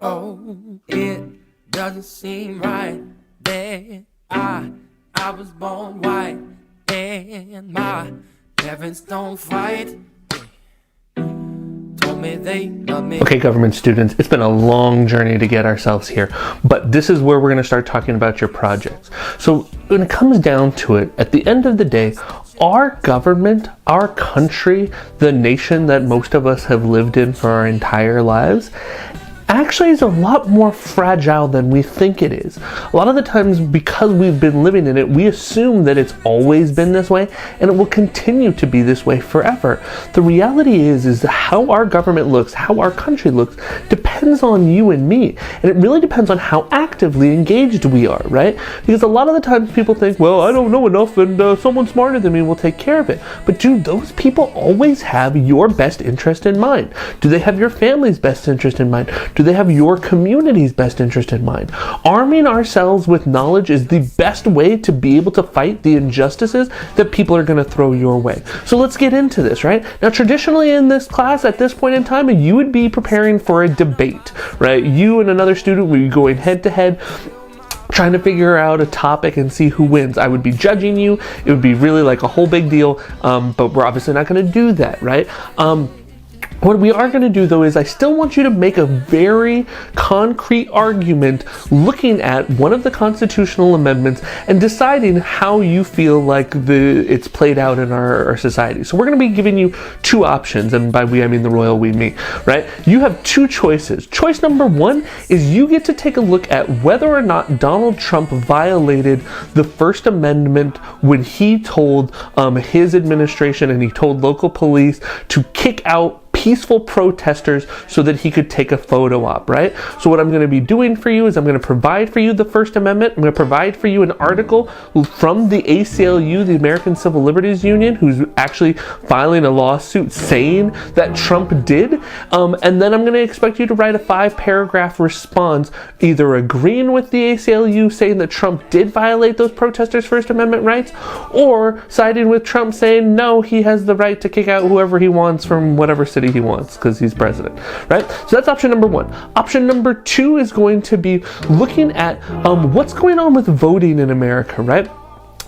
Oh, it doesn't seem right that I was born white and my parents don't fight. Told me they love me. Okay, government students, it's been a long journey to get ourselves here, but this is where we're going to start talking about your projects. So when it comes down to it, at the end of the day, our government, our country, the nation that most of us have lived in for our entire lives, actually is a lot more fragile than we think it is. A lot of the times, because we've been living in it, we assume that it's always been this way and it will continue to be this way forever. The reality is how our government looks, how our country looks, depends on you and me. And it really depends on how actively engaged we are, right? Because a lot of the times people think, well, I don't know enough and someone smarter than me will take care of it. But do those people always have your best interest in mind? Do they have your family's best interest in mind? Do they have your community's best interest in mind? Arming ourselves with knowledge is the best way to be able to fight the injustices that people are going to throw your way. So let's get into this, right? Now, traditionally in this class, at this point in time, you would be preparing for a debate, right? You and another student would be going head to head, trying to figure out a topic and see who wins. I would be judging you. It would be really like a whole big deal, but we're obviously not going to do that, right? What we are going to do, though, is I still want you to make a very concrete argument looking at one of the constitutional amendments and deciding how you feel like it's played out in our society. So we're going to be giving you two options, and by we I mean the royal we, me, right? You have two choices. Choice number one is you get to take a look at whether or not Donald Trump violated the First Amendment when he told his administration and he told local police to kick out peaceful protesters so that he could take a photo op, right? So what I'm going to be doing for you is I'm going to provide for you the First Amendment. I'm going to provide for you an article from the ACLU, the American Civil Liberties Union, who's actually filing a lawsuit saying that Trump did. And then I'm going to expect you to write a 5-paragraph response, either agreeing with the ACLU saying that Trump did violate those protesters' First Amendment rights, or siding with Trump saying no, he has the right to kick out whoever he wants from whatever city he wants because he's president, right? So that's option number one. Option number two is going to be looking at what's going on with voting in America, right?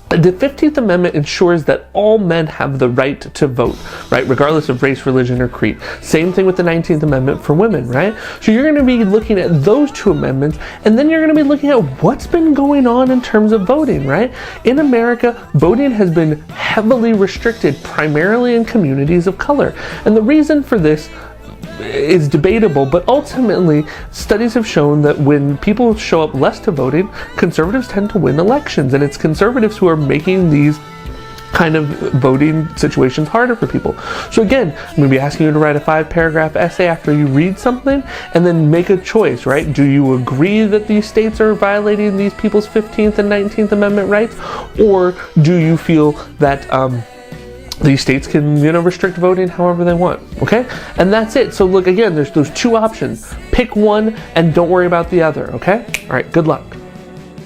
The 15th Amendment ensures that all men have the right to vote, right? Regardless of race, religion, or creed. Same thing with the 19th Amendment for women, right? So you're going to be looking at those two amendments, and then you're going to be looking at what's been going on in terms of voting, right? In America, voting has been heavily restricted, primarily in communities of color. And the reason for this is debatable, but ultimately studies have shown that when people show up less to voting, conservatives tend to win elections, and it's conservatives who are making these kind of voting situations harder for people. So again, I'm going to be asking you to write a 5-paragraph essay after you read something and then make a choice, right? Do you agree that these states are violating these people's 15th and 19th Amendment rights, or do you feel that these states can, restrict voting however they want, okay? And that's it. So look, again, there's those two options. Pick one and don't worry about the other, okay? All right, good luck.